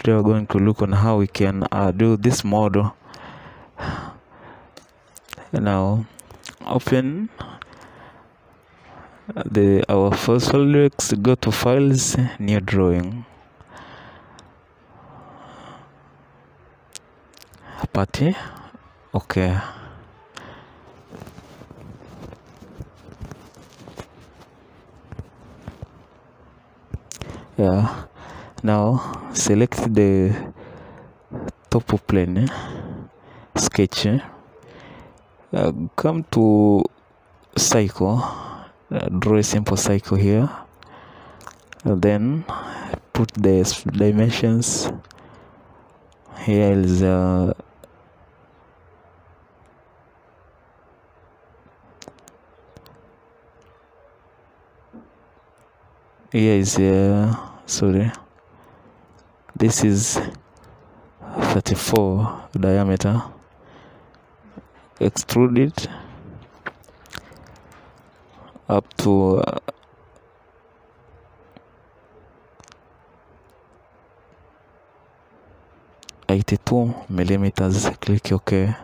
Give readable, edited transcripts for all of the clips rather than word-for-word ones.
today we're going to look on how we can do this model. Now open our first Solidworks, go to files, new drawing, party. Okay, yeah, now select the top plane, sketch, come to cycle, draw a simple cycle here, then put the dimensions. Here is sorry, this is 34 diameter. Extrude it up to 82 millimeters. Click OK.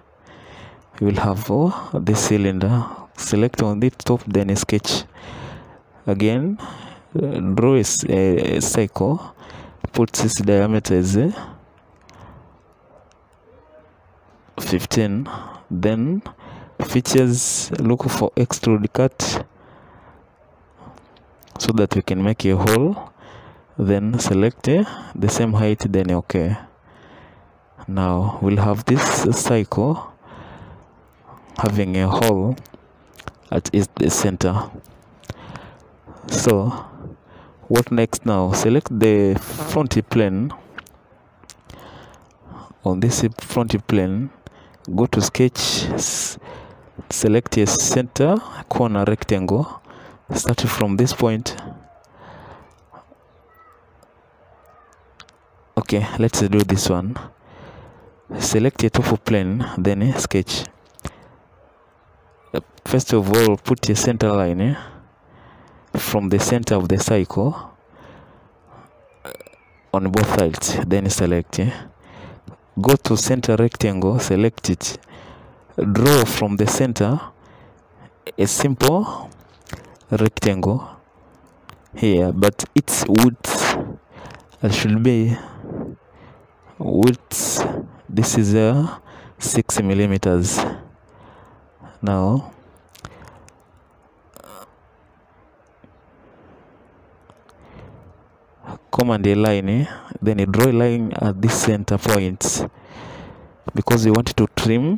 You will have this cylinder. Select on the top, then sketch again. Draw a cycle. Put this diameter as 15. Then features, look for extrude cut so that we can make a hole. Then select the same height, then OK. Now we'll have this cycle having a hole at the center. So what next? Now select the front plane. On this front plane, go to sketch, select a center corner rectangle, start from this point. Okay, let's do this one. Select a top plane, then sketch. First of all, put a center line from the center of the cycle on both sides, then select. Go to center rectangle, select it, draw from the center a simple rectangle here, but its width should be width. This is 6 millimeters. Now command a line, then you draw a line at this center point because you want to trim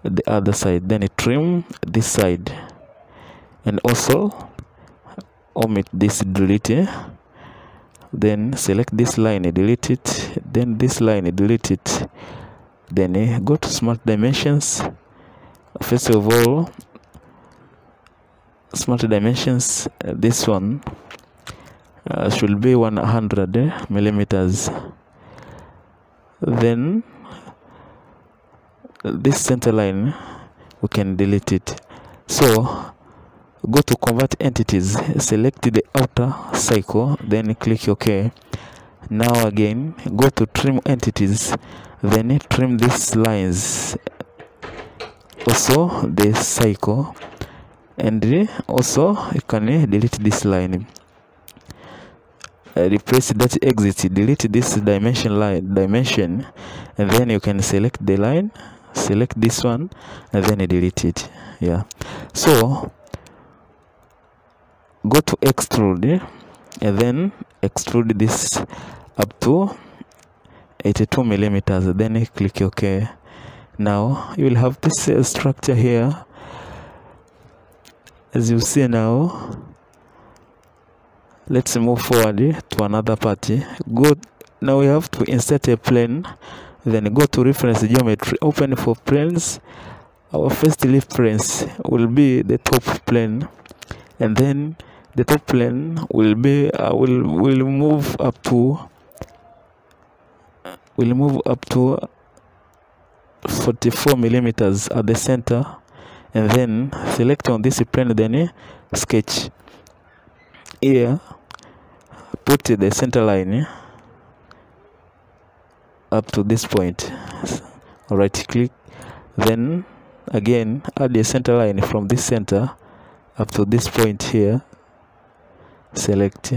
the other side. Then you trim this side and also omit this, delete. Then select this line, delete it. Then this line, delete it. Then go to smart dimensions. First of all, smart dimensions, this one should be 100 millimeters. Then this center line, we can delete it. So go to convert entities, select the outer cycle, then click OK. Now again go to trim entities, then trim these lines, also the cycle, and also you can delete this line. Replace that exit, delete this dimension, and then you can select the line, select this one, and then delete it. Yeah, so go to extrude, and then extrude this up to 82 millimeters, then click OK. Now you will have this structure here, as you see. Now let's move forward to another part. Now we have to insert a plane, then go to reference geometry, open for planes. Our first reference will be the top plane, and then the top plane will be will move up to 44 millimeters at the center, and then select on this plane, then sketch here, put the center line, up to this point. Right click, then again add a center line from this center up to this point here. Select.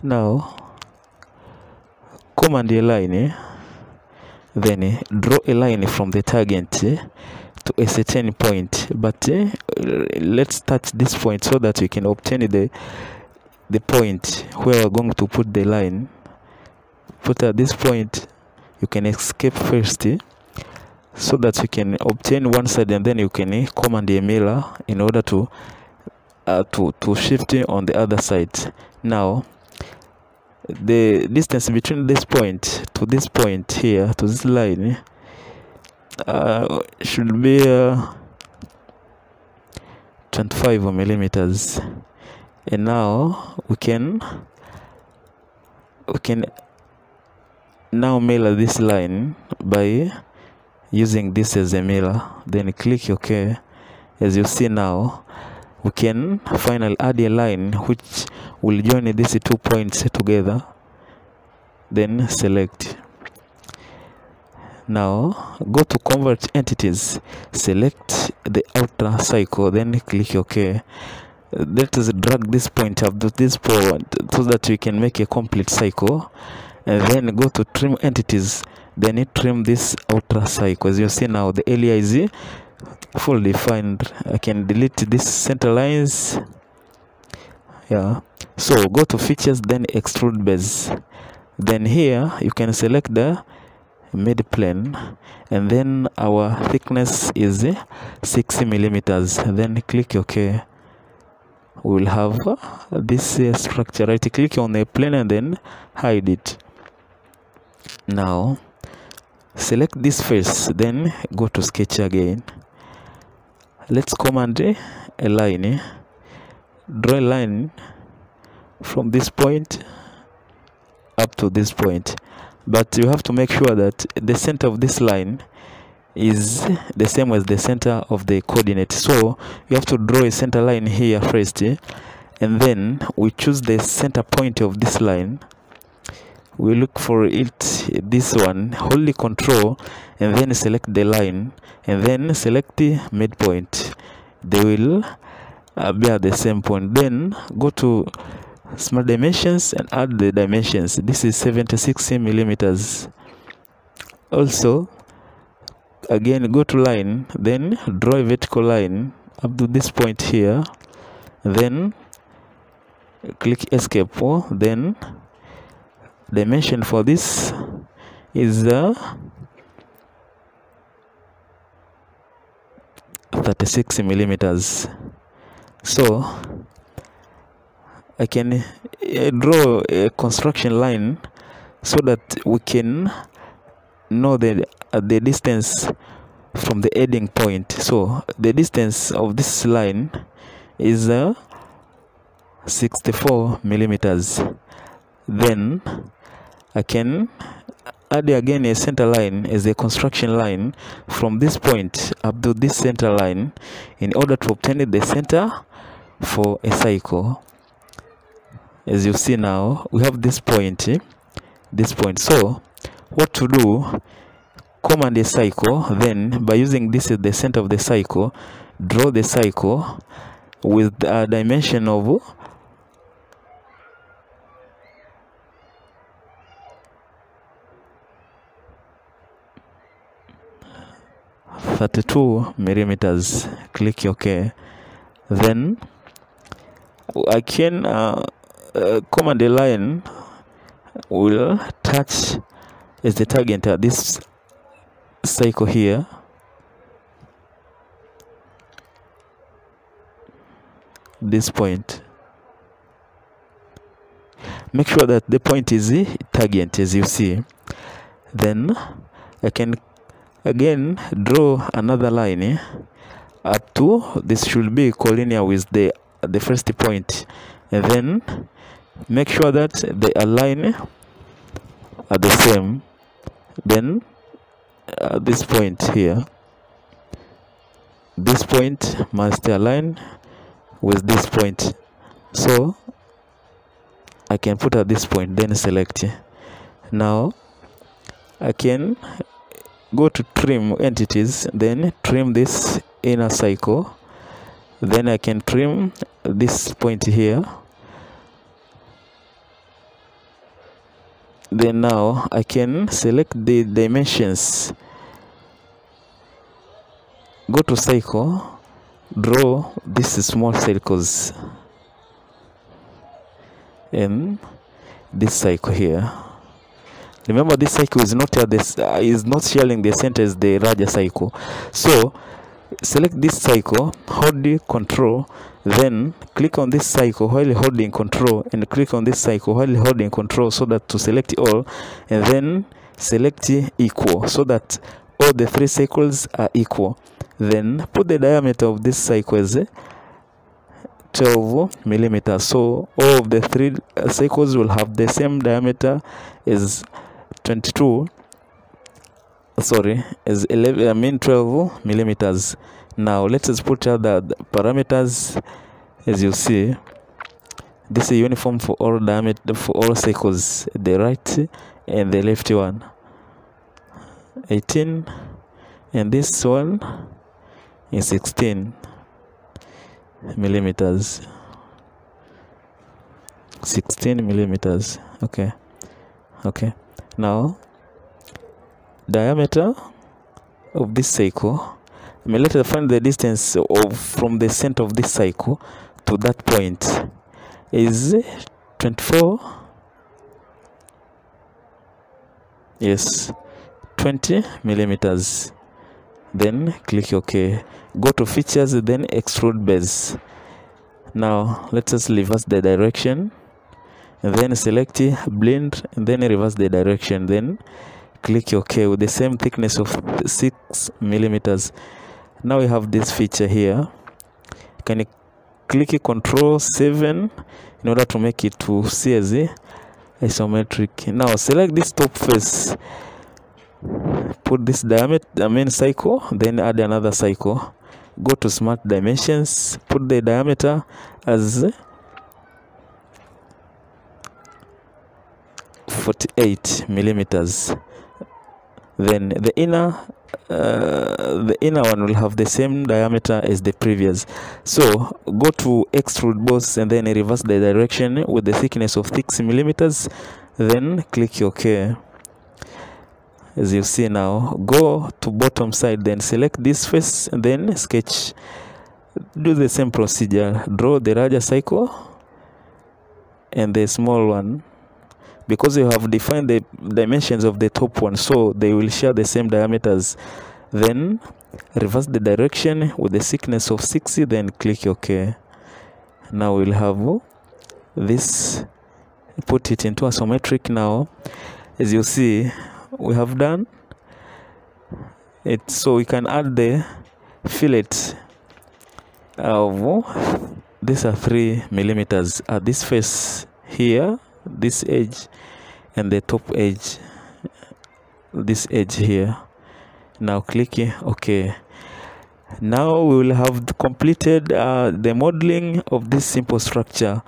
Now command a line, then draw a line from the target to a certain point, but let's touch this point so that we can obtain the point where we're going to put the line. Put at this point, you can escape first so that you can obtain one side, and then you can command a mirror in order to shift on the other side. Now the distance between this point to this point here, to this line, should be 25 millimeters. And now we can now mirror this line by using this as a mirror. Then click OK. As you see now, we can finally add a line which will join these 2 points together. Then select. Now go to convert entities, select the outer cycle, then click OK. Let us drag this point up to this point so that we can make a complete cycle, and then go to trim entities, then trim this outer cycle. As you see now, the area is fully defined. I can delete these center lines. Yeah, so go to features, then extrude base. Then here you can select the mid plane, and then our thickness is 60 millimeters. Then click OK. We will have this structure. Right click on the plane and then hide it. Now select this face, then go to sketch again. Let's command a line. Draw a line from this point up to this point, but you have to make sure that the center of this line is the same as the center of the coordinate. So you have to draw a center line here first, and then we choose the center point of this line. We look for it, this one, hold the control and then select the line, and then select the midpoint. They will be at the same point. Then go to smart dimensions and add the dimensions. This is 76 millimeters. Also, again go to line, then draw a vertical line up to this point here, then click escape. Then dimension for this is 36 millimeters. So I can draw a construction line so that we can know the distance from the ending point. So the distance of this line is 64 millimeters. Then I can add again a center line as a construction line from this point up to this center line in order to obtain the center for a cycle. As you see now, we have this point, So what to do? Command a cycle, then by using this as the center of the cycle, draw the cycle with a dimension of 32 millimeters. Click OK. Then I can command a line will touch as the target at this cycle here. This point. Make sure that the point is the target, as you see. Then I can again draw another line up to this should be collinear with the first point, and then make sure that they align at the same. Then this point here, this point must align with this point. So I can put at this point, then select. Now I can go to trim entities, then trim this inner cycle, then I can trim this point here. Then now I can select the dimensions, go to cycle, draw these small circles in this cycle here. Remember, this cycle is not sharing the center as the larger cycle. So select this cycle, hold the control, then click on this cycle while holding control, and click on this cycle while holding control, so that to select all, and then select equal, so that all the 3 cycles are equal. Then put the diameter of this cycle as 12 millimeters. So all of the 3 cycles will have the same diameter as 12 millimeters. Now let us put out the parameters. As you see, this is uniform for all diameter, for all cycles, the right and the left one, 18, and this one is 16 millimeters. 16 millimeters. Okay. Now diameter of this cycle, let us find the distance from the center of this cycle to that point is 24. Yes, 20 millimeters. Then click OK. Go to features, then extrude base. Now let us reverse the direction, and then select blend, and then reverse the direction, then click OK with the same thickness of 6 millimeters. Now we have this feature here. Can you click Control 7 in order to make it to see as isometric. Now select this top face, put this diameter, the main cycle, then add another cycle. Go to smart dimensions, put the diameter as 48 millimeters. Then the inner one will have the same diameter as the previous. So go to extrude boss, and then reverse the direction with the thickness of 6 millimeters, then click OK. As you see now, go to bottom side, then select this face, and then sketch. Do the same procedure, draw the larger cycle and the small one, because you have defined the dimensions of the top one, so they will share the same diameters. Then reverse the direction with the thickness of 60, then click OK. Now we'll have this, put it into isometric. Now as you see, we have done it, so we can add the fillet of these are 3 millimeters at this face here, this edge, and the top edge, this edge here. Now click OK. Now we will have completed the modeling of this simple structure.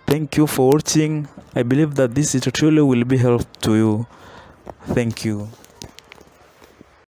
Thank you for watching. I believe that this tutorial will be helpful to you. Thank you.